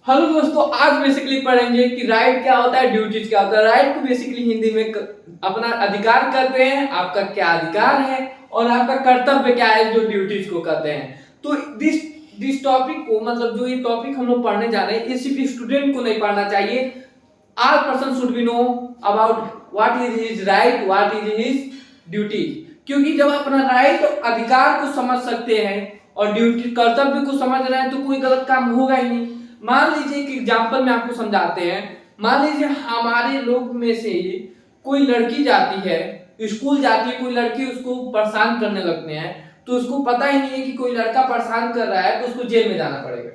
Hello दोस्तों, आज basically पढ़ेंगे कि राइट क्या होता है, ड्यूटीज क्या होता है। राइट को बेसिकली हिंदी में अपना अधिकार कहते हैं, आपका क्या अधिकार है और आपका कर्तव्य क्या है जो ड्यूटीज को कहते हैं। तो दिस टॉपिक को मतलब जो ये टॉपिक हम लोग पढ़ने जा रहे हैं ये सिर्फ स्टूडेंट को नहीं पढ़ना चाहिए। All person should be know about what is his right, what is his duty. क्योंकि जब अपना राइट अधिकार को समझ सकते हैं और ड्यूटी कर्तव्य को समझ रहे हैं तो कोई गलत काम होगा ही नहीं। मान लीजिए कि एग्जाम्पल में आपको समझाते हैं। मान लीजिए हमारे लोग में से कोई लड़की जाती है, स्कूल जाती है, कोई लड़की उसको परेशान करने लगते हैं, तो उसको पता ही नहीं है कि कोई लड़का परेशान कर रहा है तो उसको जेल में जाना पड़ेगा।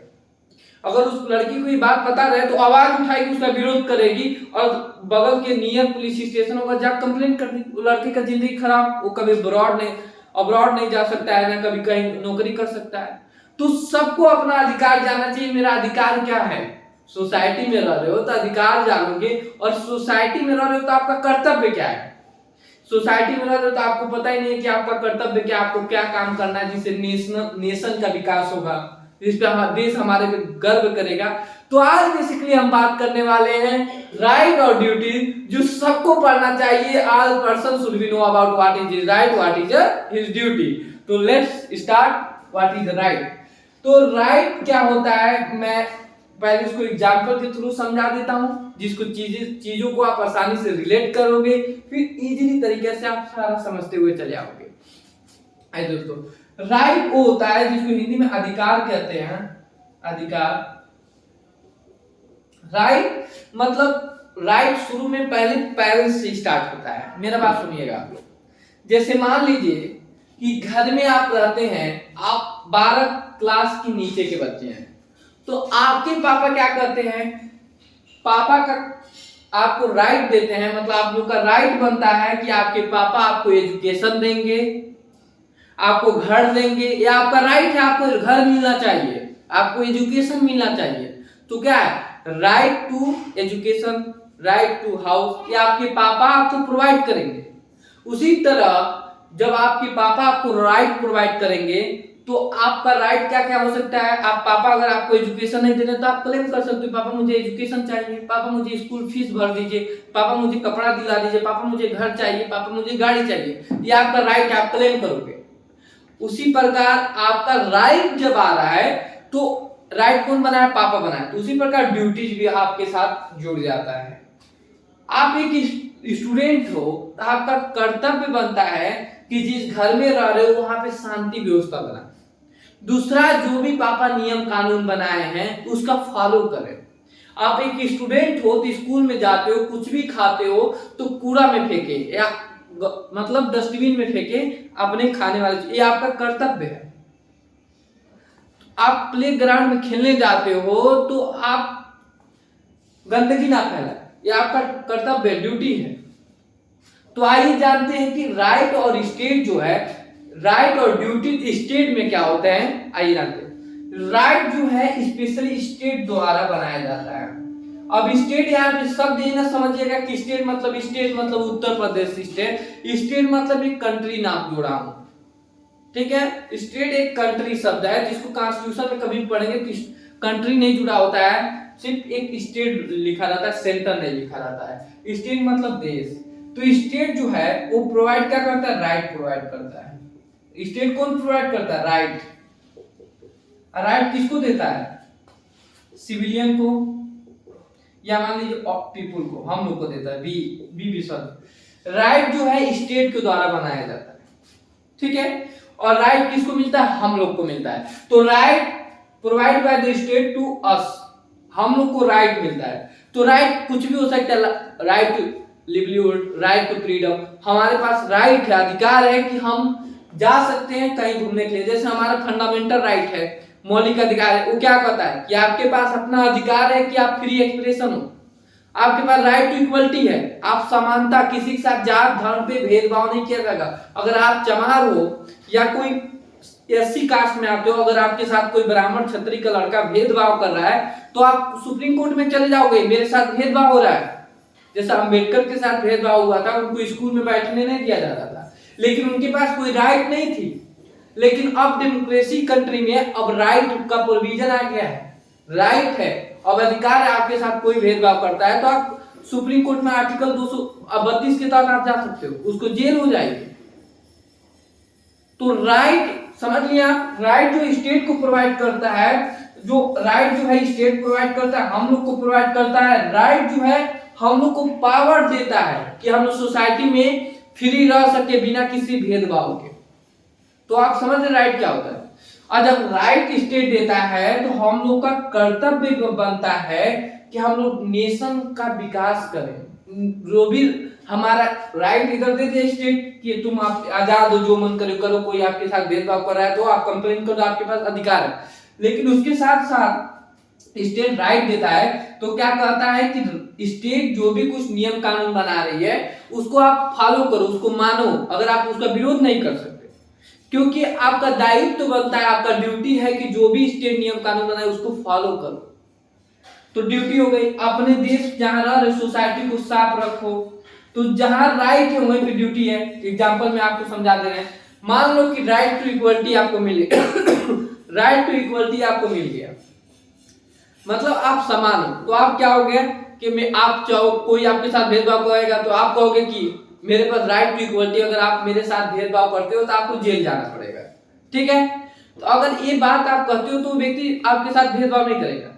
अगर उस लड़की को ये बात पता रहे तो आवाज उठाएगी, उसका विरोध करेगी और बगल के नियर पुलिस स्टेशन होगा, जाकर कंप्लेन कर दी। लड़के का जिंदगी खराब, वो कभी अब्रॉड नहीं जा सकता है, ना कभी कहीं नौकरी कर सकता है। तो सबको अपना अधिकार जानना चाहिए। मेरा अधिकार क्या है? सोसाइटी में रह रहे हो तो अधिकार जानोगे, और सोसाइटी में रह रहे हो तो आपका कर्तव्य क्या है। सोसाइटी में रह रहे हो तो आपको पता ही नहीं है कि आपका कर्तव्य क्या, आपको क्या काम करना है जिससे नेशन का विकास होगा, जिस पे हमारा देश हमारे पे गर्व करेगा। तो आज बेसिकली हम बात करने वाले हैं राइट और ड्यूटी, जो सबको पढ़ना चाहिए। All person should be know about what is his right, what is his duty. तो let's start. What is right? तो राइट क्या होता है, मैं पहले इसको एग्जांपल के थ्रू समझा देता हूं, जिसको चीजों को आप आसानी से रिलेट करोगे, फिर इजीली तरीके से आप सारा समझते हुए चले आओगे। आई दोस्तों, राइट वो होता है जिसको हिंदी में अधिकार कहते हैं। अधिकार, राइट मतलब राइट शुरू में पहले पेरेंट्स से स्टार्ट होता है। मेरा बात सुनिएगा आप लोग। जैसे मान लीजिए कि घर में आप रहते हैं, आप 12 क्लास के नीचे के बच्चे हैं, तो आपके पापा क्या करते हैं? पापा का आपको राइट देते हैं, मतलब आप लोग का राइट बनता है कि आपके पापा आपको एजुकेशन देंगे, आपको घर देंगे। या आपका राइट है, आपको घर मिलना चाहिए, आपको एजुकेशन मिलना चाहिए। तो क्या है? Right to education, right to house, या आपके पापा आपको प्रोवाइड करेंगे। उसी तरह जब आपके पापा आपको राइट प्रोवाइड करेंगे तो आपका राइट क्या क्या हो सकता है। आप पापा अगर आपको एजुकेशन नहीं दे रहे तो आप क्लेम कर सकते हो, पापा मुझे एजुकेशन चाहिए, पापा मुझे स्कूल फीस भर दीजिए, पापा मुझे कपड़ा दिला दीजिए, पापा मुझे घर चाहिए, पापा मुझे गाड़ी चाहिए। ये आपका राइट है, आप क्लेम करोगे। उसी प्रकार आपका राइट जब आ रहा है तो राइट कौन बना है? पापा बना है। तो उसी प्रकार ड्यूटीज भी आपके साथ जुड़ जाता है। आप एक स्टूडेंट हो तो आपका कर्तव्य बनता है कि जिस घर में रह रहे हो वहां पे शांति व्यवस्था बनाए। दूसरा, जो भी पापा नियम कानून बनाए हैं उसका फॉलो करें। आप एक स्टूडेंट हो तो स्कूल में जाते हो, कुछ भी खाते हो तो कूड़ा में फेंके या मतलब डस्टबिन में फेंके अपने खाने वाले, ये आपका कर्तव्य है। आप प्ले ग्राउंड में खेलने जाते हो तो आप गंदगी ना फैलाए, ये आपका कर्तव्य है, ड्यूटी है। तो आइए जानते हैं कि राइट और स्टेट जो है, राइट और ड्यूटी स्टेट में क्या होते हैं, आइए जानते हैं। राइट जो है स्पेशली स्टेट द्वारा बनाया जाता है। अब स्टेट यहाँ पे शब्द ये ना समझिएगा कि स्टेट मतलब उत्तर प्रदेश स्टेट। स्टेट मतलब एक कंट्री नाम जोड़ा हूं, ठीक है। स्टेट एक कंट्री शब्द है जिसको कॉन्स्टिट्यूशन में कभी पढ़ेंगे तो कंट्री नहीं जुड़ा होता है, सिर्फ एक स्टेट लिखा रहता है, सेंटर नहीं लिखा रहता है। स्टेट मतलब देश। तो स्टेट जो है वो प्रोवाइड क्या करता है? राइट प्रोवाइड करता है। स्टेट कौन प्रोवाइड करता है? राइट। राइट किसको देता है? सिविलियन को, या मान लीजिए पीपुल को, हम लोग को देता है। बी शब्द। राइट जो है स्टेट के द्वारा बनाया जाता है, ठीक है। और राइट किसको मिलता है? हम लोग को मिलता है। तो right provide by the state to us, हम लोग को राइट मिलता है। तो राइट कुछ भी हो सकता है, right to livelihood, right to freedom. हमारे पास राइट है, अधिकार है कि हम जा सकते हैं कहीं घूमने के लिए। जैसे हमारा फंडामेंटल राइट है, मौलिक अधिकार है, वो क्या कहता है कि आपके पास अपना अधिकार है कि आप फ्री एक्सप्रेशन हो। आपके पास राइट टू इक्वलिटी है, आप समानता, किसी के साथ जात धर्म पे भेदभाव नहीं किया जाएगा। अगर आप चमार हो या कोई एससी कास्ट में आते हो, अगर आपके साथ कोई ब्राह्मण क्षत्रिय का लड़का भेदभाव कर रहा है तो आप सुप्रीम कोर्ट में चले जाओगे, मेरे साथ भेदभाव हो रहा है। जैसा अम्बेडकर के साथ भेदभाव हुआ था, उनको स्कूल में बैठने नहीं दिया जाता था, लेकिन उनके पास कोई राइट नहीं थी। लेकिन अब डेमोक्रेसी कंट्री में अब राइट का प्रोविजन आ गया है। राइट है और अधिकार है आपके साथ कोई भेदभाव करता है तो आप सुप्रीम कोर्ट में आर्टिकल 232 के तहत आप जा सकते हो, उसको जेल हो जाएगी। तो राइट समझ लिया आप, राइट जो स्टेट को प्रोवाइड करता है, जो राइट जो है स्टेट प्रोवाइड करता है, हम लोग को प्रोवाइड करता है। राइट जो है हम लोग को पावर देता है कि हम लोग सोसाइटी में फ्री रह सके बिना किसी भेदभाव के। तो आप समझ रहे राइट क्या होता है। और जब राइट स्टेट देता है तो हम लोग का कर्तव्य बनता है कि हम लोग नेशन का विकास करें। जो भी हमारा राइट इधर दे दिया स्टेट कि तुम आप आजाद हो, जो मन करे करो, कोई आपके साथ भेदभाव कर रहा है तो आप कंप्लेन करो, आपके पास अधिकार है। लेकिन उसके साथ साथ स्टेट राइट देता है तो क्या कहता है कि स्टेट जो भी कुछ नियम कानून बना रही है उसको आप फॉलो करो, उसको मानो, अगर आप उसका विरोध नहीं कर सकते, क्योंकि आपका दायित्व तो बनता है, आपका ड्यूटी है कि जो भी स्टेट नियम कानून बनाए उसको फॉलो करो। तो ड्यूटी हो गई। अपने देश जहां रह रहे सोसाइटी को साफ रखो, तो जहां राइट है वहीं पे ड्यूटी है। एग्जांपल में आपको समझा दे रहे हैं, मान लो कि राइट टू इक्वलिटी आपको मिल गया राइट टू इक्वलिटी आपको मिल गया, मतलब आप समान हो, तो आप क्या हो गया कि मैं आप चाहो कोई आपके साथ भेदभाव करेगा तो आप कहोगे कि मेरे पास राइट टू इक्वलिटी, अगर आप मेरे साथ भेदभाव करते हो तो आपको जेल जाना पड़ेगा, ठीक है। तो अगर ये बात आप कहते हो तो व्यक्ति आपके साथ भेदभाव नहीं करेगा।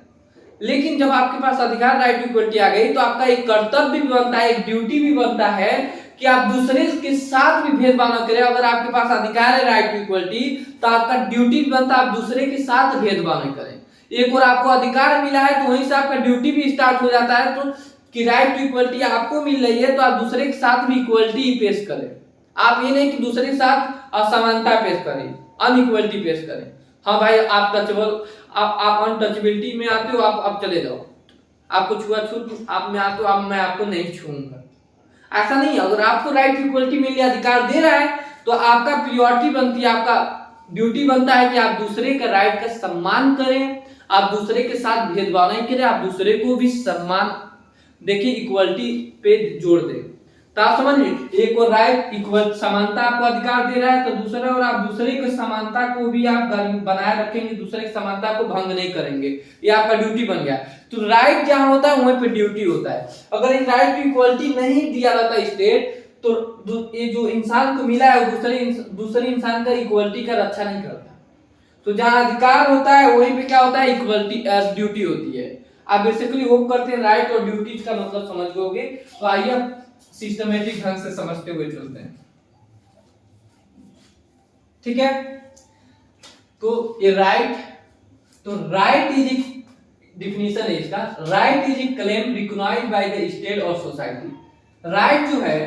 लेकिन जब आपके पास अधिकार राइट टू इक्वलिटी आ गई तो आपका एक कर्तव्य भी बनता है, एक ड्यूटी भी बनता है कि आप दूसरे के साथ भी भेदभाव न करें। अगर आपके पास अधिकार है राइट टू इक्वलिटी तो आपका ड्यूटी भी बनता है आप दूसरे के साथ भेदभाव नहीं करें। एक और आपको अधिकार मिला है तो वहीं से आपका ड्यूटी भी स्टार्ट हो जाता है, तो कि राइट टू इक्वलिटी आपको मिल रही है तो आप दूसरे के साथ भी इक्वलिटी पेश करें। आप ये नहीं कि दूसरे के साथ असमानता पेश करें, अनइक्वलिटी पेश करें। हाँ भाई आप टचेबल, आप अनटचेबिलिटी में आते हो, आप चले जाओ, आपको छुआछूत आप में आते हो, अब मैं आपको नहीं छूऊंगा, ऐसा नहीं। अगर आपको राइट इक्वलिटी में अधिकार दे रहा है तो आपका प्रियोरिटी बनती है, आपका ड्यूटी बनता है कि आप दूसरे का राइट का सम्मान करें, आप दूसरे के साथ भेदभाव नहीं करें, आप दूसरे को भी सम्मान देखिए, इक्वलिटी पे जोड़ दें। तो आप समझिए, एक और राइट इक्वल समानता आपको अधिकार दे रहा है तो दूसरा और आप दूसरे की समानता को भी आप बनाए रखेंगे, दूसरे की समानता को भंग नहीं करेंगे, ये आपका ड्यूटी बन गया। तो राइट जहां होता है वहीं पे ड्यूटी होता है। अगर एक राइट टू इक्वलिटी नहीं दिया जाता स्टेट तो ये जो इंसान को मिला है दूसरे इंसान का इक्वलिटी का रक्षा नहीं करता। तो जहां अधिकार होता है वहीं पे क्या होता है, इक्वलिटी ड्यूटी होती है। आप बेसिकली होप करते हैं राइट और ड्यूटीज का मतलब समझ गए। तो आइए सिस्टमेटिक ढंग से समझते हुए चलते हैं, ठीक है। तो ये राइट, तो राइट इज डिफिनीशन है इसका, right is a claim recognised by the state और सोसाइटी। राइट जो है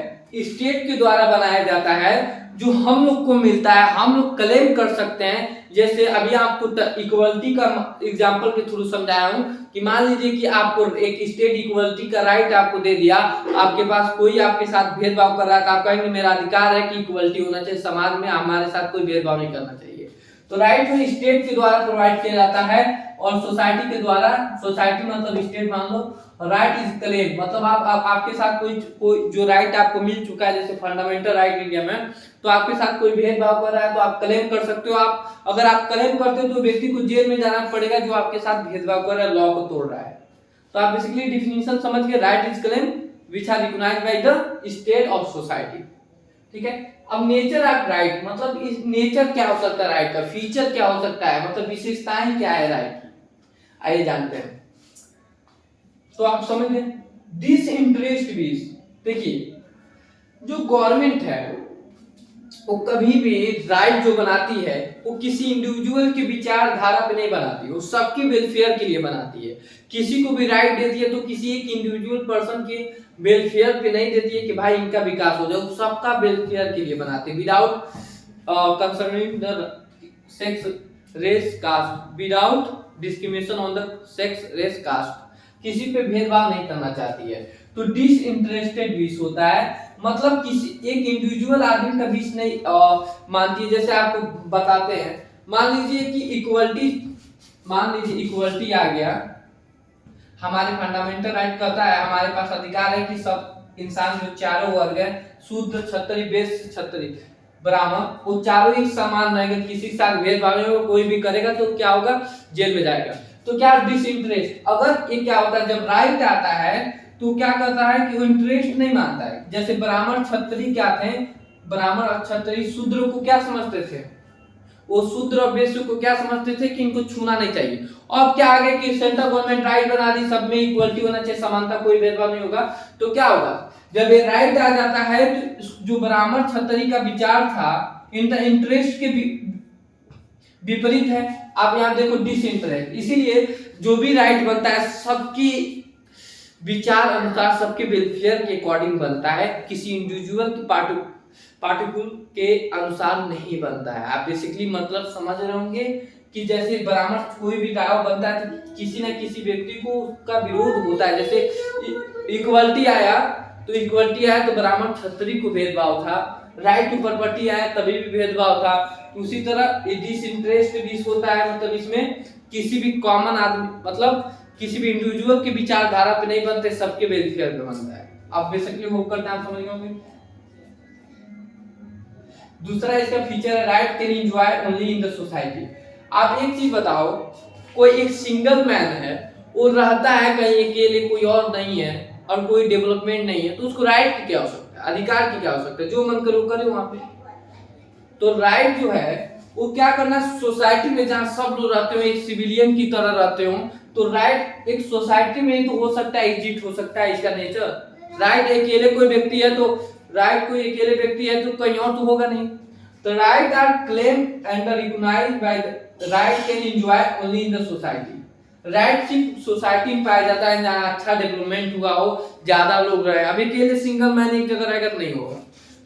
स्टेट के द्वारा बनाया जाता है, जो हम लोग को मिलता है, हम लोग क्लेम कर सकते हैं। जैसे अभी आपको इक्वलिटी का एग्जांपल के थ्रू समझाया हूं कि मान लीजिए कि आपको एक स्टेट इक्वलिटी का राइट आपको दे दिया, आपके पास कोई आपके साथ भेदभाव कर रहा है तो आप कहेंगे मेरा अधिकार है कि इक्वलिटी होना चाहिए, समाज में हमारे साथ कोई भेदभाव नहीं करना चाहिए। तो राइट जो स्टेट के द्वारा प्रोवाइड किया जाता है और सोसाइटी के द्वारा, सोसाइटी मतलब स्टेट मान लो, राइट इज क्लेम मतलब आप आपके साथ कोई जो राइट आपको मिल चुका है, जैसे फंडामेंटल राइट इंडिया में, तो आपके साथ कोई भेदभाव कर रहा है तो आप क्लेम कर सकते हो। आप अगर आप क्लेम करते हो तो व्यक्ति को जेल में जाना पड़ेगा जो आपके साथ भेदभाव कर रहा है, लॉ को तोड़ रहा है। तो आप बेसिकली डिफिनीशन समझ गए, right is claim which are recognised by the state और सोसाइटी, ठीक है। अब नेचर ऑफ राइट मतलब इस नेचर क्या हो सकता है राइट का, फीचर क्या हो सकता है, मतलब विशेषताएं क्या है राइट की, आइए जानते हैं। तो आप समझ गए डिसइंटरेस्ट भी, देखिए जो गवर्नमेंट है वो कभी भी राइट जो बनाती है वो किसी इंडिविजुअल की विचारधारा पे नहीं बनाती, वो सबके वेलफेयर के लिए बनाती है। किसी को भी राइट देती है तो किसी एक इंडिविजुअल पर्सन के वेलफेयर पे नहीं देती है कि भाई इनका विकास हो जाए, सबका वेलफेयर के लिए बनाते हैं। Without concerning the sex race caste, without discrimination on the sex race caste, किसी पे भेदभाव नहीं करना चाहती है। तो डिसइंटरेस्टेड विश होता है, मतलब किसी एक इंडिविजुअल आदमी का विश नहीं मानती है। जैसे आपको बताते हैं, मान लीजिए कि इक्वलिटी आ गया, हमारे फंडामेंटल राइट कहता है हमारे पास अधिकार है कि सब इंसान जो चारों वर्ग है, शूद्र क्षत्रिय वैश्य क्षत्रिय ब्राह्मण, वो चारों एक समान रहेंगे, किसी के साथ भेदभाव नहीं होगा, कोई भी करेगा तो क्या होगा, जेल में जाएगा। तो क्या डिसइंटरेस्ट, अगर ये क्या होता है जब राइट आता है तो क्या करता है कि वो इंटरेस्ट नहीं मानता है। जैसे ब्राह्मण क्षत्रिय क्या थे, ब्राह्मण और क्षत्रिय शूद्र को क्या समझते थे, वो शूद्र और वैश्य को क्या समझते थे कि इनको छूना नहीं चाहिए। अब क्या आगे कि सेंट्रल गवर्नमेंट राइट बना दी, सब में इक्वलिटी होना चाहिए, समानता, कोई भेदभाव नहीं होगा, तो क्या होगा जब ये राइट आ जाता है तो जो ब्राह्मण क्षत्रिय का विचार था इंटरेस्ट के विपरीत है। आप यहाँ देखो डिसइंटरेस्ट, इसीलिए जो भी राइट बनता है सबकी विचार अनुसार, सबके वेलफेयर के अकॉर्डिंग बनता है, किसी इंडिविजुअल की पार्टिकुलर के अनुसार नहीं बनता है। आप बेसिकली मतलब समझ रहे होंगे कि जैसे ब्राह्मण कोई भी राव बनता है तो किसी न किसी व्यक्ति को उसका विरोध होता है। जैसे इक्वलिटी आया तो ब्राह्मण क्षत्रिय को भेदभाव था, राइट टू प्रॉपर्टी आया तभी भी भेदभाव था। उसी तरह डिसइंटरेस्ट डिस होता है, मतलब इसमें किसी भी कॉमन आदमी, मतलब किसी भी इंडिविजुअल के विचारधारा पे नहीं बनते, सबके वेलफेयर पे बनता है। आप बेसिकली होप करते हैं आप समझ गए। दूसरा इसका फीचर है right can enjoy only in the society. आप एक चीज बताओ, कोई एक सिंगल मैन है, वो रहता है कहीं अकेले, कोई और नहीं है और कोई डेवलपमेंट नहीं है, तो उसको राइट की क्या हो सकता है, अधिकार की क्या हो सकता है, जो मन करे वो करे वहां पे। तो राइट जो है वो क्या करना, सोसाइटी में जहां सब लोग रहते हो एक सिविलियन की तरह रहते हो, तो राइट एक सोसाइटी में ही तो हो सकता है, एग्जिस्ट हो सकता है, इसका नेचर। राइट अकेले कोई व्यक्ति है तो राइट कोई अकेले व्यक्ति है तो कहीं और तो होगा नहीं। तो right are claim and recognised by the right can enjoy only in the society. Right सिर्फ सोसाइटी में पाया जाता है जहाँ अच्छा डेवलपमेंट हुआ हो, ज्यादा लोग रहे, अभी अकेले सिंगल मैन एक जगह रहकर नहीं होगा।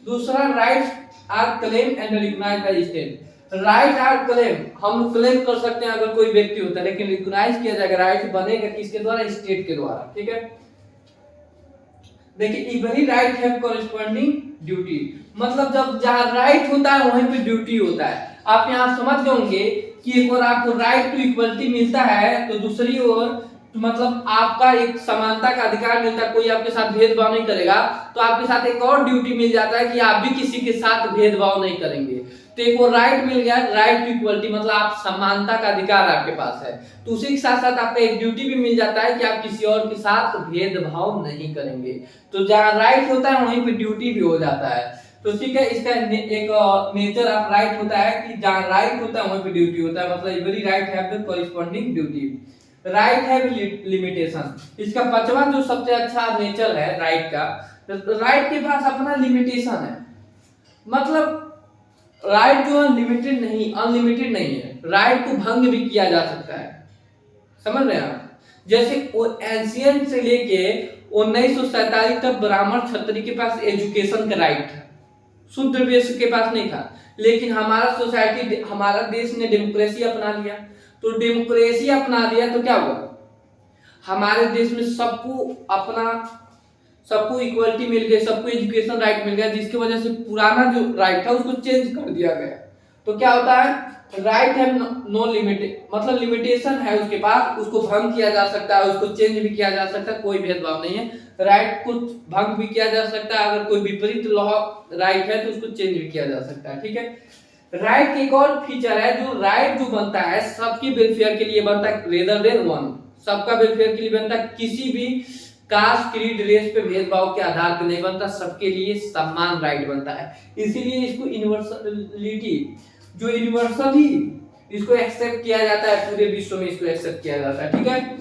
दूसरा right are claim and recognised by state. Right are claim, हम क्लेम कर सकते हैं अगर कोई व्यक्ति होता है, लेकिन रिकॉग्नाइज किया जाएगा, राइट बनेगा किसके द्वारा, स्टेट के द्वारा, ठीक है। देखिए every right have corresponding duty, मतलब जब जहां राइट होता है वहीं पे ड्यूटी होता है। आप यहां समझ जाओगे कि एक बार आपको राइट टू इक्वलिटी मिलता है तो दूसरी ओर मतलब आपका एक समानता का अधिकार मिलता है, कोई आपके साथ भेदभाव नहीं करेगा, तो आपके साथ एक और ड्यूटी मिल जाता है कि आप भी किसी के साथ भेदभाव नहीं करेंगे। तो एक वो राइट मिल गया, राइट टू इक्वलिटी, मतलब आप समानता का अधिकार आपके पास है, तो उसी के साथ साथ आपको एक ड्यूटी भी मिल जाता है कि आप किसी और के साथ भेदभाव नहीं करेंगे। तो जहां राइट होता है वहीं पे ड्यूटी भी हो जाता है। तो ठीक है, इसका एक नेचर ऑफ राइट होता है कि जहां राइट होता है वहीं पे ड्यूटी होता है, मतलब every right have the corresponding duty. Right have limitation, इसका पांचवा जो सबसे अच्छा नेचर है राइट का, राइट के पास अपना लिमिटेशन है, मतलब राइट जो लिमिटेड नहीं, अनलिमिटेड नहीं है, राइट को भंग भी किया जा सकता है, समझ रहे हैं आप। जैसे एंशियंट से लेके 1947 तक ब्राह्मण क्षत्रिय के पास एजुकेशन का राइट था, शूद्र वैश्य के पास नहीं था। लेकिन हमारा सोसाइटी, हमारा देश ने डेमोक्रेसी अपना लिया, तो डेमोक्रेसी अपना लिया तो क्या हुआ, हमारे देश में सबको इक्वलिटी मिल गई, सबको एजुकेशन राइट मिल गया, जिसकी वजह से पुराना जो राइट था उसको चेंज कर दिया गया। तो क्या होता है, राइट है नो लिमिट, मतलब लिमिटेशन है उसके पास, उसको भंग किया जा सकता है, उसको चेंज भी किया जा सकता है, कोई भेदभाव नहीं है। राइट को भंग भी किया जा सकता है, अगर कोई विपरीत लॉ राइट है तो उसको चेंज भी किया जा सकता है, ठीक है। राइट की एक और फीचर है, जो राइट जो बनता है सबकी वेलफेयर के लिए बनता है, रेदर देन वन, सबका वेलफेयर के लिए बनता है, किसी भी कास्ट क्रीड रेस पे भेदभाव के आधार पर नहीं बनता, सबके लिए समान राइट बनता है। इसीलिए इसको यूनिवर्सलिटी, जो यूनिवर्सली इसको एक्सेप्ट किया जाता है, पूरे विश्व में इसको एक्सेप्ट किया जाता है, ठीक है।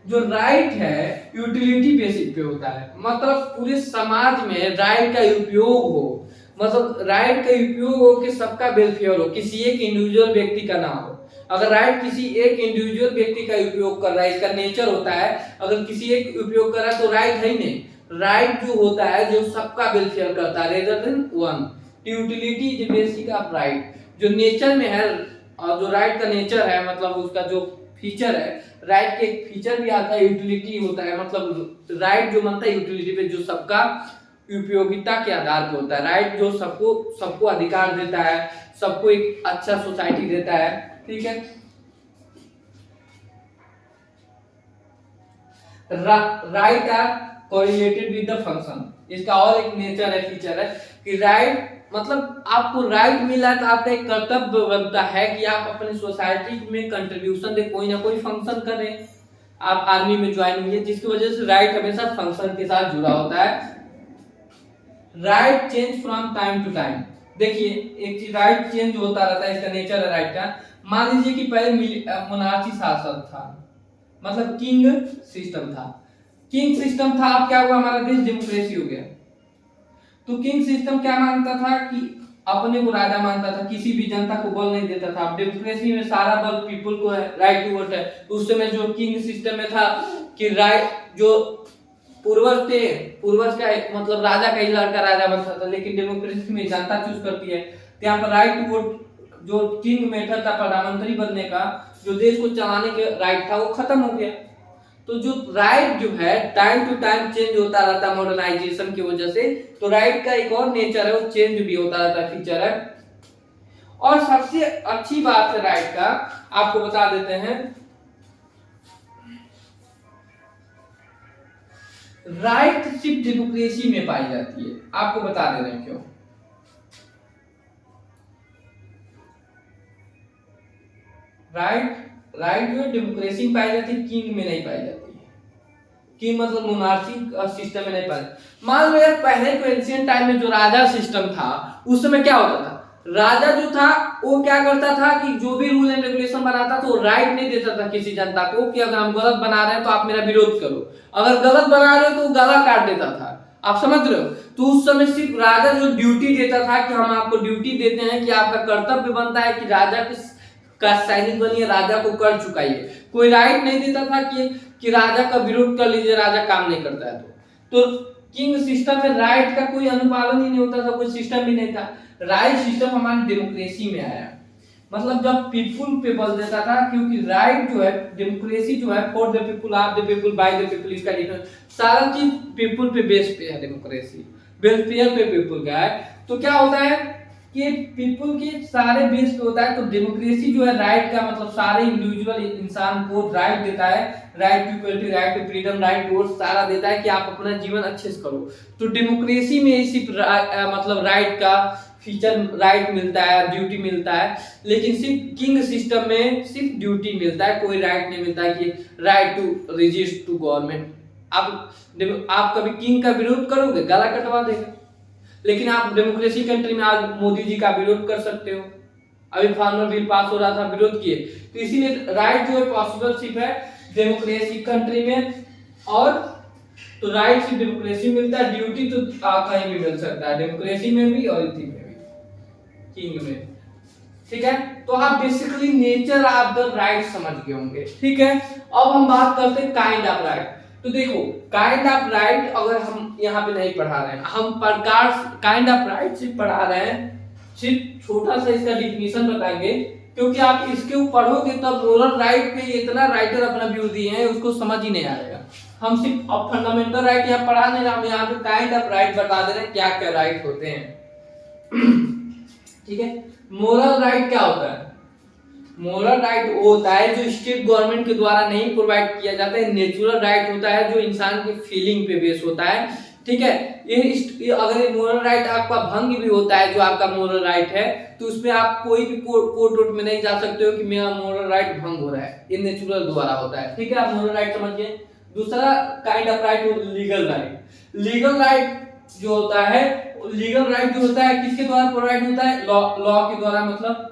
जो राइट है यूटिलिटी बेसिस पे होता है, मतलब पूरे समाज में राइट का उपयोग हो, मतलब राइट का उपयोग हो कि सबका वेलफेयर हो, किसी एक इंडिविजुअल व्यक्ति का ना हो। अगर राइट किसी एक इंडिविजुअल व्यक्ति का उपयोग कर रहा है, इसका नेचर होता है, अगर किसी एक उपयोग कर रहा है तो राइट है ही नहीं। राइट जो होता है जो सबका वेलफेयर करता है, rather than one, utility is basic of right, जो नेचर में है, और जो राइट का नेचर है, मतलब उसका जो फीचर है, राइट के एक फीचर भी आता है, यूटिलिटी होता है, मतलब राइट जो बनता है यूटिलिटी पे, जो सबका उपयोगिता के आधार पे होता है। राइट जो सबको अधिकार देता है, सबको एक अच्छा सोसाइटी देता है, ठीक है। Right are correlated with the function, इसका और एक नेचर है, फीचर है कि राइट मतलब आपको राइट मिला है तो आपका एक कर्तव्य बनता है कि आप अपनी सोसाइटी में कंट्रीब्यूशन दे, कोई ना कोई फंक्शन करें। आप आर्मी में ज्वाइन हुए जिसकी वजह से राइट हमेशा फंक्शन के साथ जुड़ा होता है। Right change from time to time. देखिए एक चीज राइट चेंज होता रहता है, इसका नेचर है राइट का। मान लीजिए कि पहले मोनार्ची शासन था, मतलब किंग सिस्टम था। किंग सिस्टम था, अब क्या हुआ, हमारा देश डेमोक्रेसी हो गया। तो किंग सिस्टम क्या मानता था कि अपने को राजा मानता था, किसी भी जनता को बल नहीं देता था। डेमोक्रेसी में सारा बल पीपल को है, राइट टू वोट है। उस समय जो किंग सिस्टम में था कि राइट जो पूर्वज थे, पूर्वज का मतलब राजा का ही लड़का राजा बनता था, लेकिन डेमोक्रेसी में जनता चूज करती है। तो यहाँ पर राइट टू वोट जो किंग मेथड था प्रधानमंत्री बनने का, जो देश को चलाने के राइट था, वो खत्म हो गया। तो जो राइट जो है टाइम टू टाइम चेंज होता रहता है मॉडर्नाइजेशन की वजह से। तो राइट का एक और नेचर है, वो चेंज भी होता रहता है, फीचर है। और सबसे अच्छी बात है राइट का, आपको बता देते हैं, राइट सिर्फ डेमोक्रेसी में पाई जाती है। आपको बता दे रहे हैं क्यों। राइट जो है डेमोक्रेसी में पाई जाती है, किंग में नहीं पाई जाती है। किंग मतलब मोनार्ची सिस्टम में नहीं पाई। मान लो यार पहले तो एंशिएंट टाइम में जो राजा सिस्टम था, उस समय क्या होता था, राजा जो था वो क्या करता था कि जो भी रूल एंड रेगुलेशन बनाता था वो राइट नहीं देता था किसी जनता को कि अगर हम गलत बना रहे हैं तो आप मेरा विरोध करो, अगर गलत बना रहे हो तो वो गला काट देता था। आप समझ रहे हो। तो उस समय सिर्फ राजा जो ड्यूटी देता था कि हम आपको ड्यूटी देते हैं कि आपका कर्तव्य बनता है कि राजा का सैनिक बनिए, राजा को कर चुकाइए। कोई राइट नहीं देता था कि राजा का विरोध कर लीजिए, राजा काम नहीं करता है तो किंग सिस्टम में राइट का कोई अनुपालन ही नहीं होता था, कोई सिस्टम भी नहीं था। राइट सिस्टम हमारी डेमोक्रेसी में आया, मतलब जब पीपुल पे बल देता था, क्योंकि राइट जो है डेमोक्रेसी जो है for the people, of the people, by the people, इसका डिफरेंस सारा चीज पीपुल पे बेस पे है। डेमोक्रेसी वेलफेयर पे पीपुल का है। तो क्या होता है कि पीपुल के सारे बेस पे होता है। तो डेमोक्रेसी जो है राइट का मतलब सारे इंडिविजुअल इंसान को राइट देता है, right to equality, right to freedom, right to vote, सारा देता है कि आप अपना जीवन अच्छे से करो। तो डेमोक्रेसी में सिर्फ मतलब राइट का फीचर, राइट मिलता है, ड्यूटी मिलता है। लेकिन सिर्फ किंग सिस्टम में सिर्फ ड्यूटी मिलता है, कोई राइट नहीं मिलता है कि right to resist to government. आप कभी किंग का विरोध करोगे, गला कटवा देगा। लेकिन आप डेमोक्रेसी कंट्री में आज मोदी जी का विरोध कर सकते हो। अभी फार्मर बिल पास हो रहा था, विरोध किए। तो इसीलिए राइट जो है पॉसिबल सिर्फ है डेमोक्रेसी कंट्री में। और तो राइट सिर्फ डेमोक्रेसी मिलता है, ड्यूटी तो कहीं भी मिल सकता है, डेमोक्रेसी में भी और इसी में भी, किंग में। ठीक है, तो आप basically nature of the right समझ गए होंगे। ठीक है, अब हम बात करते हैं काइंड ऑफ राइट। तो देखो काइंड ऑफ राइट अगर हम यहाँ पे नहीं पढ़ा रहे हैं, हम प्रकार काइंड ऑफ राइट सिर्फ पढ़ा रहे हैं, सिर्फ छोटा सा इसका डिफिनीशन बताएंगे। क्योंकि आप इसके ऊपर पढ़ोगे तब मोरल राइट पे इतना राइटर अपना व्यू दिए हैं, उसको समझ ही नहीं आएगा। हम सिर्फ अब फंडामेंटल राइट यहाँ पढ़ा नहीं रहे, हम यहाँ पे काइंड ऑफ राइट बता दे रहे हैं क्या क्या राइट होते हैं। ठीक है, मोरल राइट क्या होता है। मोरल राइट वो होता है जो स्टेट गवर्नमेंट के द्वारा नहीं प्रोवाइड किया जाता है, नेचुरल राइट होता है जो इंसान के फीलिंग पे बेस होता है। ठीक है, ये अगर ये मोरल राइट आपका भंग भी होता है, जो आपका मोरल राइट है, तो उसमें आप कोई भी कोर्ट में नहीं जा सकते हो कि मेरा मोरल राइट भंग हो रहा है, ये नेचुरल द्वारा होता है। ठीक है, आप मोरल राइट समझिए। दूसरा kind of right legal right. Legal right जो होता है, लीगल राइट जो होता है किसके द्वारा प्रोवाइड होता है, लॉ के द्वारा। मतलब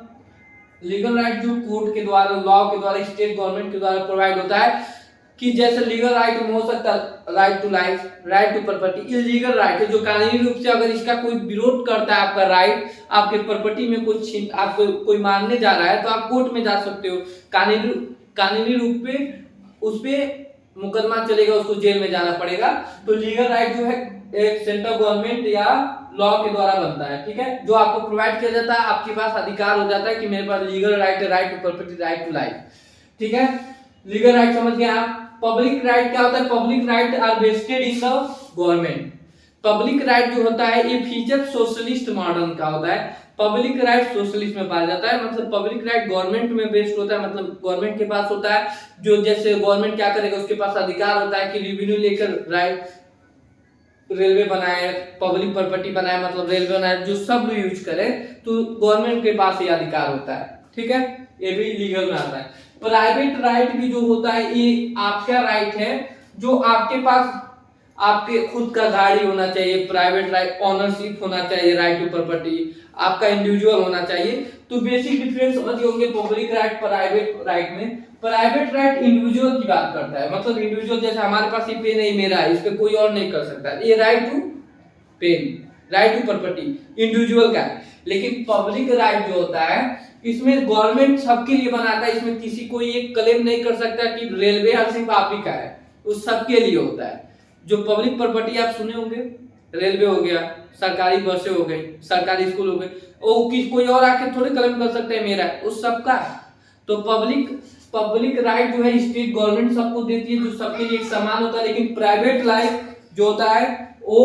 लीगल राइट जो कोर्ट के द्वारा, लॉ के द्वारा, स्टेट गवर्नमेंट के द्वारा प्रोवाइड होता है। कि जैसे लीगल राइट में हो सकता है right to life, right to property. Illegal right है जो कानूनी रूप से अगर इसका कोई विरोध करता है आपका राइट, आपके प्रॉपर्टी में कुछ आपको कोई मारने जा रहा है, तो आप कोर्ट में जा सकते हो। कानूनी रूप पे उस पे मुकदमा चलेगा, उसको जेल में जाना पड़ेगा। तो लीगल राइट जो है एक सेंट्रल गवर्नमेंट या लॉ के द्वारा बनता है। ठीक है, जो आपको प्रोवाइड किया जाता है, आपके पास अधिकार हो जाता है कि मेरे पास लीगल राइट है, right to property, right to life. ठीक है, लीगल राइट समझ गए आप। पब्लिक राइट क्या होता है, public right are vested in the government. Public right जो होता है ये फीचर सोशलिस्ट मॉडर्न का होता है। पब्लिक राइट सोशलिस्ट में पाया जाता है, मतलब पब्लिक राइट गवर्नमेंट में बेस्ड होता है, मतलब गवर्नमेंट के पास होता है। जो जैसे गवर्नमेंट क्या करेगा, उसके पास अधिकार होता है कि रेवेन्यू लेकर राइट रेलवे बनाए, पब्लिक प्रॉपर्टी बनाए, मतलब रेलवे बनाए, जो सब लोग यूज करे, तो गवर्नमेंट के पास ये अधिकार होता है। ठीक है, ये भी लीगल में आता है। प्राइवेट राइट भी जो होता है, ये आपका राइट है, जो आपके पास आपके खुद का गाड़ी होना चाहिए, प्राइवेट राइट, ओनरशिप होना चाहिए, राइट टू प्रॉपर्टी आपका इंडिविजुअल होना चाहिए। तो बेसिक डिफरेंस समझ होंगे पब्लिक राइट प्राइवेट राइट में। प्राइवेट राइट इंडिविजुअल की बात करता है, मतलब इंडिविजुअल, जैसे हमारे पास ये पेन है, मेरा है, इस पे कोई और नहीं कर सकता, ये right to pen, right to property individual का है। लेकिन पब्लिक राइट जो होता है, इसमें गवर्नमेंट सबके लिए बनाता है, इसमें किसी कोई एक क्लेम नहीं कर सकता कि रेलवे सिर्फ आप ही का है, उस सबके लिए होता है। जो पब्लिक प्रॉपर्टी आप सुने होंगे, रेलवे हो गया, सरकारी बसें हो गई, सरकारी स्कूल हो गए, वो कोई और आके थोड़े क्लेम कर सकते हैं मेरा, उस सबका है। तो पब्लिक राइट जो है स्टेट गवर्नमेंट सबको देती है, जो सबके लिए एक समान होता है। लेकिन प्राइवेट राइट जो होता है वो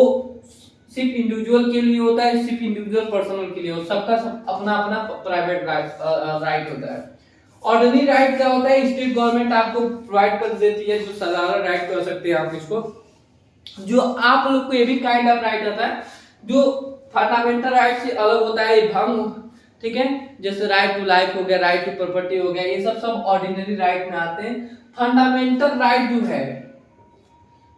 सिर्फ इंडिविजुअल के लिए होता है, सिर्फ इंडिविजुअल पर्सनल के लिए, सबका सब अपना अपना प्राइवेट राइट होता है। ऑर्डिनरी राइट क्या होता है, स्टेट गवर्नमेंट आपको प्रोवाइड कर देती है, जो साधारण राइट कर सकते हैं आप इसको। जो आप लोग को ये भी काइंड ऑफ राइट होता है, जो फंडामेंटल राइट से अलग होता है, ये भंग, ठीक है, जैसे राइट टू लाइफ हो गया, राइट टू प्रॉपर्टी हो गया, ये सब ऑर्डिनरी राइट में आते हैं। फंडामेंटल राइट जो है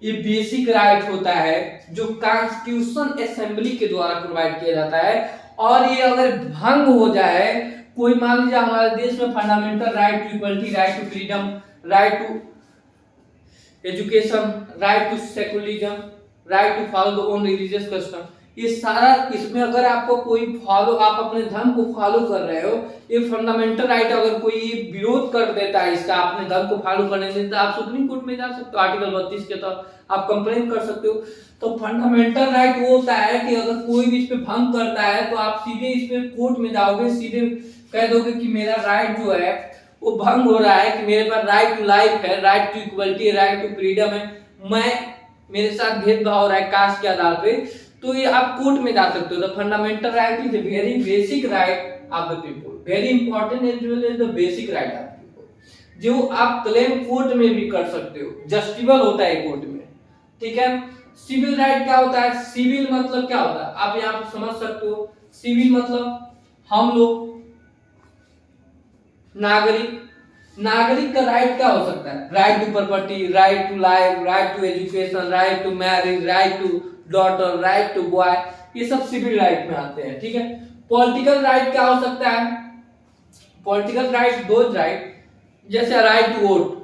ये बेसिक राइट होता है, जो कॉन्स्टिट्यूशन असेंबली के द्वारा प्रोवाइड किया जाता है। और ये अगर भंग हो जाए, कोई मान लीजिए हमारे देश में fundamental right to equality, right to freedom, right to education, right to secularism, right to follow the own religious custom, ये सारा, इसमें अगर आपको कोई फॉलो, आप अपने धर्म को फॉलो कर रहे हो, ये फंडामेंटल राइट अगर कोई विरोध कर देता है इसका, अपने धर्म को फॉलो करने देता है, आप सुप्रीम कोर्ट में जा सकते हो, आर्टिकल 32 के तहत आप कंप्लेन कर सकते हो। तो फंडामेंटल राइट वो होता है कि अगर कोई भी इस पे भंग करता है, तो आप सीधे इस पे कोर्ट में जाओगे, सीधे कह दोगे कि मेरा राइट जो है वो भंग हो रहा है, कि मेरे पास राइट टू लाइफ है, right to equality, right to freedom है, मैं, मेरे साथ भेदभाव हो रहा है कास्ट के आधार पे, तो ये आप कोर्ट में जा सकते हो। The fundamental right is very basic right of the people, very important as well as the basic right of people, जो आप क्लेम कोर्ट में भी कर सकते हो, जस्टिबल होता है कोर्ट में। ठीक है, सिविल राइट क्या होता है, सिविल मतलब क्या होता है, आप यहाँ पर समझ सकते हो। सिविल मतलब हम लोग नागरिक का राइट क्या हो सकता है, right to property, right to life, right to education, right to marriage, right to daughter, right to boy, ये सब सिविल राइट में आते हैं। ठीक है, पॉलिटिकल राइट क्या हो सकता है, पॉलिटिकल राइट दो राइट, जैसे राइट टू वोट,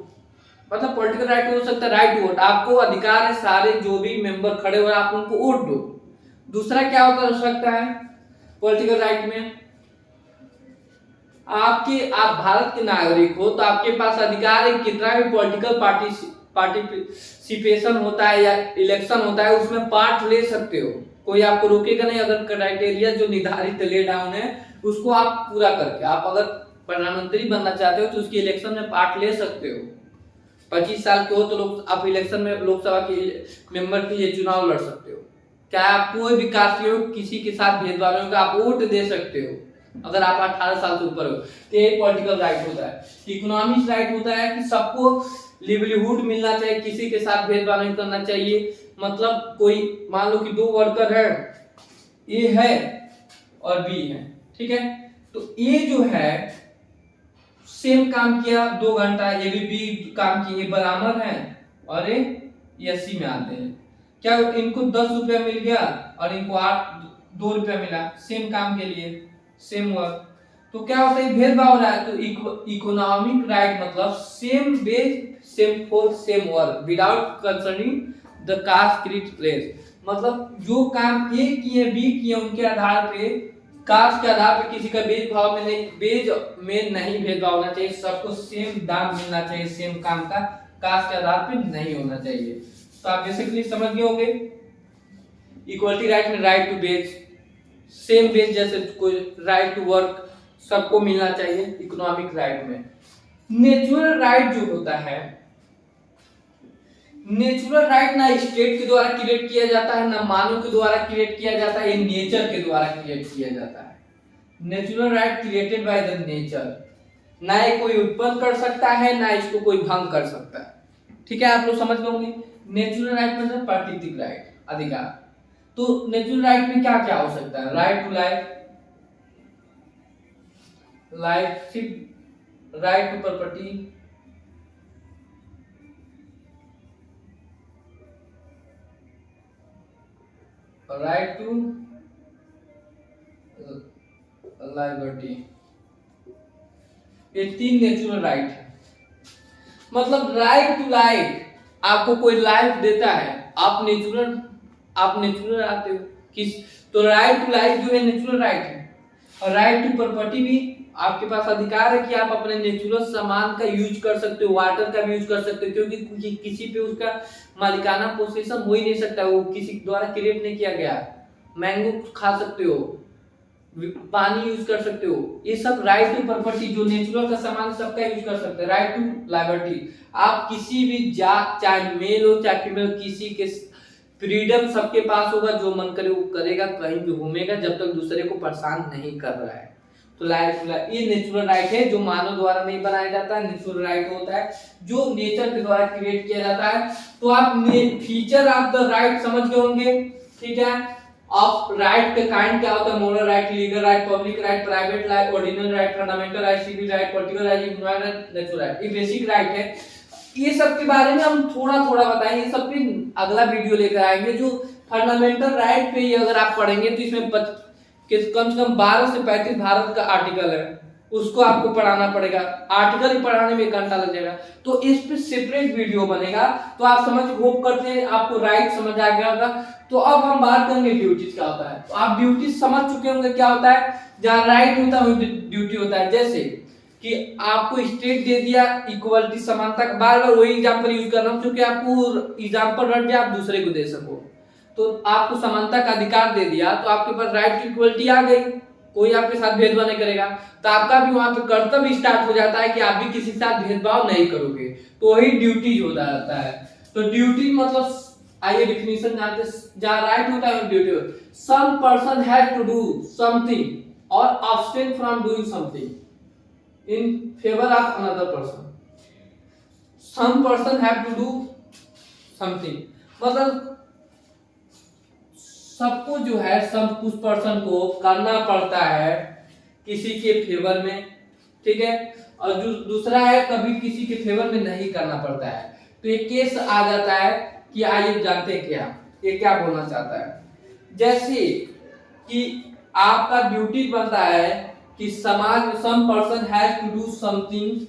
मतलब पॉलिटिकल राइट हो सकता है राइट टू वोट, आपको अधिकार है सारे जो भी मेंबर खड़े हो आप उनको वोट दो। दूसरा क्या होता हो सकता है पॉलिटिकल राइट में, आप भारत के नागरिक हो, तो आपके पास अधिकार है कितना भी पॉलिटिकल पार्टिसिपेशन होता है या इलेक्शन होता है उसमें पार्ट ले सकते हो, कोई आपको रोकेगा नहीं। अगर क्राइटेरिया जो निर्धारित ले डाउन है उसको आप पूरा करके, आप अगर प्रधानमंत्री बनना चाहते हो तो उसकी इलेक्शन में पार्ट ले सकते हो। 25 साल के हो तो आप इलेक्शन में लोकसभा के मेंबर के लिए चुनाव लड़ सकते हो। क्या आप कोई भी कास्ट के हो, किसी के साथ भेदभाव नहीं होगा, आप वोट दे सकते हो अगर आप 18 साल से ऊपर हो। तो ये पॉलिटिकल राइट होता है। इकोनॉमिक राइट होता है कि सबको लिवलीहुड मिलना चाहिए, किसी के साथ भेदभाव नहीं करना चाहिए। मतलब कोई मान लो कि दो वर्कर है, ए है और बी है, ठीक है, तो ए जो है सेम काम किया 2 घंटा, ये भी बी काम किए, बराबर है और ये 80 में आते हैं। क्या इनको 10 रुपया मिल गया और इनको 2 रुपया मिला सेम काम के लिए, सेम वर्क, तो क्या होता है भेदभाव हो रहा है। तो इकोनॉमिक राइट मतलब same wage same for same work without concerning the caste creed race, मतलब जो काम ए किए बी किए उनके आधार पे, कास्ट के आधार पे किसी का भेदभाव में नहीं, वेज में नहीं भेदभाव होना चाहिए, सबको सेम दाम मिलना चाहिए सेम काम का, कास्ट के आधार पे नहीं होना चाहिए। तो आप बेसिकली समझ गए होंगे इक्वलिटी राइट में right to wage, same wage जैसे कोई राइट टू वर्क सबको मिलना चाहिए इकोनॉमिक राइट में। नेचुरल राइट जो होता है, नेचुरल राइट ना स्टेट के द्वारा क्रिएट किया जाता है ना मानव के द्वारा क्रिएट किया जाता है, ये नेचर के द्वारा क्रिएट किया जाता है। Natural right created by the nature, ना ये कोई उत्पन्न कर सकता है ना इसको कोई भंग कर सकता है। ठीक है, आप लोग समझ गए होंगे। नेचुरल राइट मतलब प्राकृतिक राइट, अधिकार। तो नेचुरल राइट में क्या क्या हो सकता है? Right to life, right to property, right to liberty. ये 3 नेचुरल राइट है। मतलब राइट टू लाइफ, आपको कोई लाइफ देता है, आप नेचुरल आते हो किस, तो राइट टू लाइफ जो है नेचुरल राइट है। और राइट टू प्रॉपर्टी भी आपके पास अधिकार है कि आप अपने नेचुरल सामान का यूज कर सकते हो, वाटर का भी यूज कर सकते हो, क्योंकि किसी पे उसका मालिकाना पोसेशन हो ही नहीं सकता, वो किसी द्वारा क्रिएट नहीं किया गया। मैंगो खा सकते हो, पानी यूज कर सकते हो, ये सब राइट टू प्रॉपर्टी जो नेचुरल का सामान सबका यूज कर सकते हैं। राइट टू लिबर्टी, आप किसी भी जात, चाहे मेल हो चाहे फीमेल, किसी के फ्रीडम सबके पास होगा, जो मन करे वो करेगा, कहीं भी घूमेगा, जब तक दूसरे को परेशान नहीं कर रहा है। तो ये नेचुरल राइट है जो मानव द्वारा नहीं बनाया जाता है। नेचुरल राइट होता है जो नेचर के द्वारा क्रिएट किया जाता है। तो आप फीचर ऑफ द राइट समझ गए होंगे, ठीक है। ऑफ राइट के काइंड क्या होता है? Moral right, legal right, public right, private right, ordinal right, fundamental right, civil right, political right, human right, natural right. ये बेसिक राइट है। ये सब के बारे में हम थोड़ा थोड़ा बताएंगे, ये सब भी अगला वीडियो लेकर आएंगे। जो फंडामेंटल राइट पे अगर आप पढ़ेंगे तो इसमें कम से कम 12 से 35 भारत का आर्टिकल है, उसको आपको पढ़ाना पड़ेगा। आर्टिकल ही पढ़ाने में 1 घंटा लग जाएगा, तो इस पे सेपरेट वीडियो बनेगा। तो आप समझ होप करते हैं आपको राइट समझ आ गया होगा। तो अब हम बात करेंगे ड्यूटीज क्या होता है। तो आप ड्यूटीज समझ चुके होंगे क्या होता है। जहाँ राइट होता है वही ड्यूटी होता है। जैसे कि आपको स्टेट दे दिया इक्वलिटी, समानता, बार बार वही एग्जांपल यूज कर रहा हूं क्योंकि आपको एग्जांपल रट जाए, आप दूसरे को दे सको। तो आपको समानता का अधिकार दे दिया, तो आपके पास राइट टू इक्वलिटी आ गई, कोई आपके साथ भेदभाव नहीं करेगा। तो आपका भी वहां पे कर्तव्य स्टार्ट हो जाता है कि आप भी किसी के साथ भेदभाव नहीं करोगे। तो वही ड्यूटीज हो जाता है। तो ड्यूटी मतलब आइए डिफिनेशन जानते हैं। जहां राइट होता है duty, some person has to do something और abstain from doing something in favour of another person. Some person have to do something मतलब सबको जो है, सब कुछ पर्सन को करना पड़ता है किसी के फेवर में, ठीक है। और जो दूसरा है कभी किसी के फेवर में नहीं करना पड़ता है। तो ये केस आ जाता है कि आइए जानते हैं क्या ये क्या बोलना चाहता है। जैसे कि आपका ड्यूटी बनता है कि समाज में some person has to do something,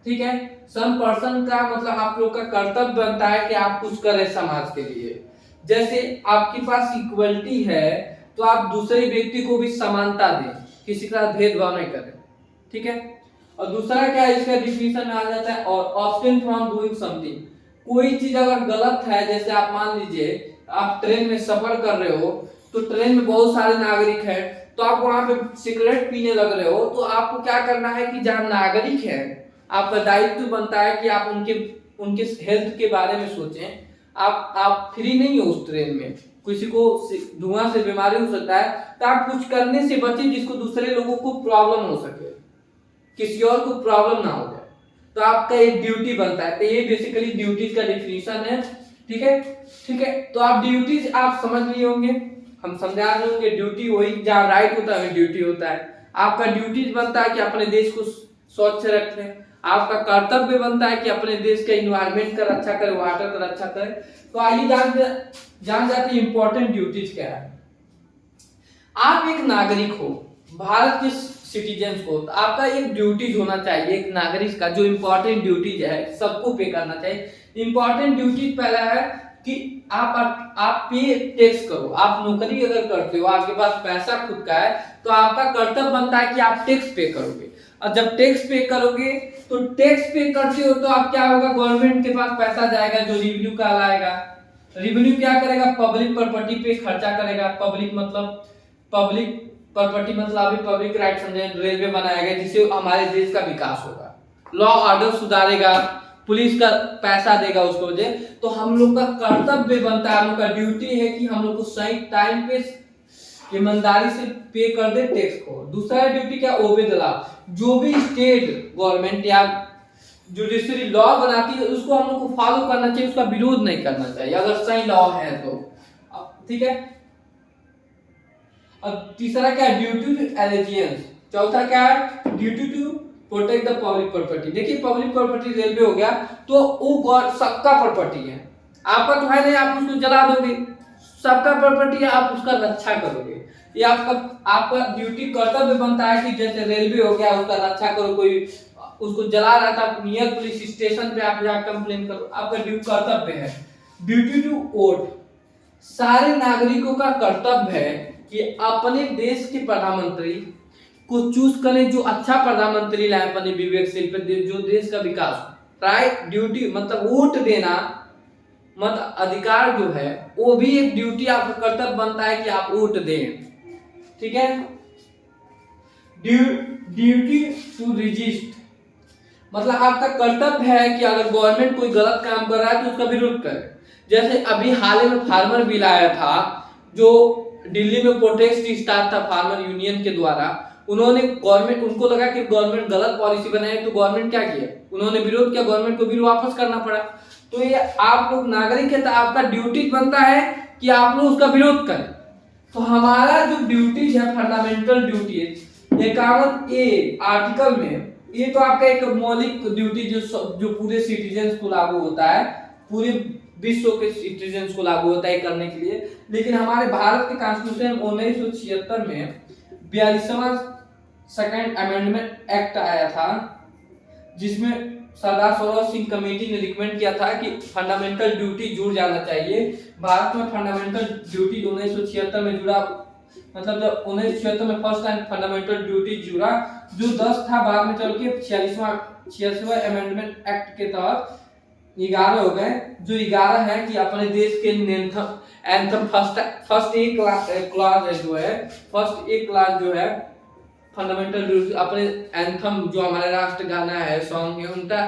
ठीक है। सम पर्सन का मतलब आप लोग का कर्तव्य बनता है कि आप कुछ करें समाज के लिए। जैसे आपके पास इक्वलिटी है तो आप दूसरे व्यक्ति को भी समानता दें, किसी का भेदभाव नहीं करें, ठीक है। और दूसरा क्या है, इसका डिफिनेशन में आ जाता है और ऑब्स्टेन फ्रॉम डूइंग समथिंग। कोई चीज अगर गलत है, जैसे आप मान लीजिए आप ट्रेन में सफर कर रहे हो, तो ट्रेन में बहुत सारे नागरिक हैं, तो आप वहां पे सिगरेट पीने लग रहे हो, तो आपको क्या करना है कि जहां नागरिक है आपका दायित्व बनता है कि आप उनके हेल्थ के बारे में सोचें। आप फ्री नहीं हो उस ट्रेन में, किसी को धुआं से बीमारी हो सकता है, तो आप कुछ करने से बचें जिसको दूसरे लोगों को प्रॉब्लम हो सके, किसी और को प्रॉब्लम ना हो जाए। तो आपका एक ड्यूटी बनता है। तो ये बेसिकली ड्यूटीज का डिफिनीशन है, ठीक है, ठीक है। तो आप ड्यूटीज आप समझ लिए होंगे, हम समझा रहे होंगे। ड्यूटी वही जहाँ राइट होता है ड्यूटी होता है। आपका ड्यूटीज बनता है कि अपने देश को स्वच्छ रखें। आपका कर्तव्य बनता है कि अपने देश के इन्वायरमेंट का रक्षा करें, वाटर का रक्षा करें। तो आइए जान जाते हैं इंपॉर्टेंट ड्यूटीज क्या है। आप एक नागरिक हो, भारत के सिटीजन हो, तो आपका एक ड्यूटीज होना चाहिए एक नागरिक का, जो इंपॉर्टेंट ड्यूटीज है सबको पे करना चाहिए। इंपॉर्टेंट ड्यूटीज पहला है कि आप पे टैक्स करो। आप नौकरी अगर करते हो, आपके पास पैसा खुद का है, तो आपका कर्तव्य बनता है कि आप टैक्स पे करोगे। और जब टैक्स पे करोगे तो टैक्स पे करते हो तो आप क्या होगा, गवर्नमेंट के पास पैसा जाएगा जो रिवेन्यू कहलाएगा। रिवेन्यू क्या करेगा, पब्लिक प्रॉपर्टी पे खर्चा करेगा। पब्लिक प्रॉपर्टी मतलब अभी पब्लिक राइट समझे, रेलवे बनाएगा जिससे हमारे देश का विकास होगा, लॉ ऑर्डर सुधारेगा, पुलिस का पैसा देगा उसको वजह। तो हम लोग का कर्तव्य बनता है, हम लोग का ड्यूटी है कि हम लोग को सही टाइम पे ईमानदारी से पे कर दे टैक्स को। दूसरा ड्यूटी क्या, ओबे द लॉ। जो भी स्टेट गवर्नमेंट या जुडिशरी लॉ बनाती है उसको हम लोग को फॉलो करना चाहिए, उसका विरोध नहीं करना चाहिए अगर सही लॉ है तो। ठीक है। अब तीसरा क्या है, ड्यूटी टू एलिजियंस। चौथा क्या है, duty to protect the public property. देखिए पब्लिक प्रॉपर्टी रेलवे हो गया तो वो सबका प्रॉपर्टी है, आपका तो है नहीं आप उसको जला दोगे, सबका प्रॉपर्टी है आप उसका रक्षा करोगे। ये आपका ड्यूटी कर्तव्य बनता है कि जैसे रेलवे हो गया उसका रक्षा करो, कोई उसको जला रहा था नियर पुलिस स्टेशन पे आप जाकर कंप्लेन करो, आपका ड्यूटी कर्तव्य है। ड्यूटी टू वोट, सारे नागरिकों का कर्तव्य है कि अपने देश के प्रधानमंत्री को चूज करें जो अच्छा प्रधानमंत्री लाए अपने विवेक से, जो देश का विकास हो। राइट, ड्यूटी मतलब वोट देना, मत अधिकार जो है वो भी एक ड्यूटी, आपका कर्तव्य बनता है कि आप वोट दें, ठीक है। ड्यूटी टू रजिस्ट, मतलब आपका कर्तव्य है कि अगर गवर्नमेंट कोई गलत काम कर रहा है तो उसका विरोध करे। जैसे अभी हाल ही में फार्मर बिल आया था, जो दिल्ली में प्रोटेस्ट स्टार्ट था फार्मर यूनियन के द्वारा, उन्होंने गवर्नमेंट, उनको लगा कि गवर्नमेंट गलत पॉलिसी बनाए तो गवर्नमेंट क्या किया, उन्होंने विरोध किया, गवर्नमेंट को बिल वापस करना पड़ा। तो ये आप लोग नागरिक है तो आपका ड्यूटी बनता है कि आप लोग उसका विरोध करें। तो हमारा जो ड्यूटीज है फंडामेंटल ड्यूटीज 51A आर्टिकल में, ये तो आपका एक मौलिक ड्यूटी जो पूरे सिटीजन्स को लागू होता है, पूरे विश्व के सिटीजन्स को लागू होता है करने के लिए। लेकिन हमारे भारत के कॉन्स्टिट्यूशन 1976 में 42वां सेकंड अमेंडमेंट एक्ट आया था, जिसमें सरदार सरोवर सिंह कमेटी ने रिकमेंड किया था कि फंडामेंटल ड्यूटी जुड़ जाना चाहिए। भारत में फंडामेंटल ड्यूटी 1976 में जुड़ा, मतलब जब 1976 में फर्स्ट टाइम फंडामेंटल ड्यूटी जुड़ा, जो 10 था, बाद में चल के 46वां अमेंडमेंट एक्ट के तहत 11 हो गए। जो 11 है कि अपने देश के एंथम फर्स्ट एक क्लास जो है फंडामेंटल ड्यूटी, अपने एंथम जो हमारे राष्ट्र गाना है, सॉन्ग है, उनका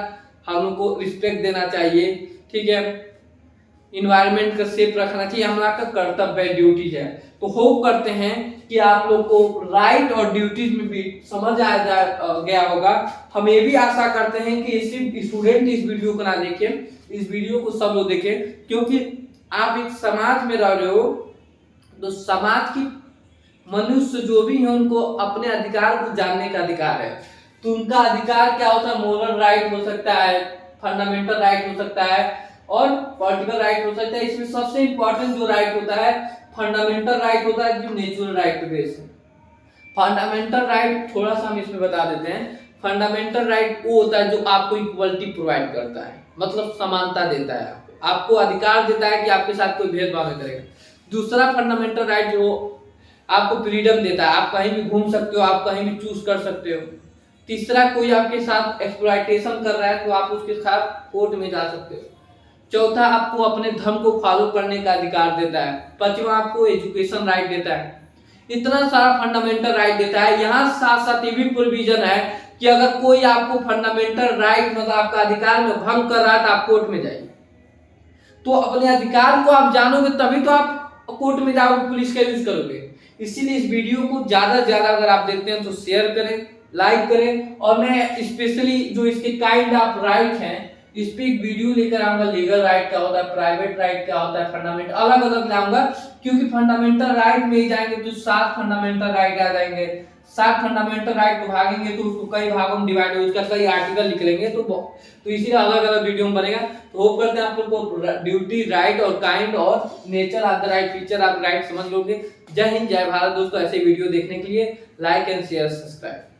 हम लोग को रिस्पेक्ट देना चाहिए, ठीक है। इन्वायरमेंट का सेफ रखना चाहिए, हमारा का कर्तव्य है, ड्यूटीज है। तो होप करते हैं कि आप लोग को राइट और ड्यूटीज में भी समझ आ गया होगा। हम ये भी आशा करते हैं कि सिर्फ स्टूडेंट इस वीडियो को ना देखें, इस वीडियो को सब लोग देखें, क्योंकि आप एक समाज में रह रहे हो तो समाज की मनुष्य जो भी है उनको अपने अधिकार को जानने का अधिकार है। तो उनका अधिकार क्या होता है, मोरल राइट हो सकता है, फंडामेंटल राइट हो सकता है और पॉलिटिकल राइट हो सकता है। इसमें सबसे इंपॉर्टेंट जो राइट होता है फंडामेंटल राइट होता है, जो नेचुरल राइट पे बेस है। फंडामेंटल राइट थोड़ा सा हम इसमें बता देते हैं। फंडामेंटल राइट वो होता है जो आपको इक्वलिटी प्रोवाइड करता है, मतलब समानता देता है, आपको अधिकार देता है कि आपके साथ कोई भेदभाव नहीं करेगा। दूसरा फंडामेंटल राइट जो आपको फ्रीडम देता है, आप कहीं भी घूम सकते हो, आप कहीं भी चूज कर सकते हो। तीसरा, कोई आपके साथ एक्सप्लॉयटेशन कर रहा है तो आप उसके साथ कोर्ट में जा सकते हो। चौथा, आपको अपने धर्म को फॉलो करने का अधिकार देता है। पांचवा, आपको एजुकेशन राइट देता है। इतना सारा फंडामेंटल राइट देता है। यहाँ साथ साथ ये भी प्रोविजन है कि अगर कोई आपको फंडामेंटल राइट मतलब आपका अधिकार में भंग कर रहा है तो आप कोर्ट में जाइए। तो अपने अधिकार को आप जानोगे तभी तो आप कोर्ट में जाओगे, पुलिस का यूज करोगे। इसीलिए इस वीडियो को ज्यादा से ज्यादा अगर आप देखते हैं तो शेयर करें, लाइक करें। और मैं स्पेशली जो इसके काइंड ऑफ राइट हैं इस पे एक वीडियो लेकर आऊंगा। लीगल राइट क्या होता है, प्राइवेट राइट क्या होता है, फंडामेंटल अलग अलग लाऊंगा, क्योंकि फंडामेंटल राइट में ही जाएंगे तो 7 फंडामेंटल राइट आ जाएंगे। 7 फंडामेंटल राइट को भागेंगे तो उसको कई भागों में डिवाइड हो, उसका कई आर्टिकल लिख लेंगे, तो इसीलिए अलग अलग वीडियो में बनेगा। तो होप करते हैं आप लोग को ड्यूटी, राइट और काइंड और nature of the right, feature आप राइट समझ लोगे। जय हिंद, जय भारत दोस्तों। ऐसे वीडियो देखने के लिए लाइक एंड शेयर, सब्सक्राइब।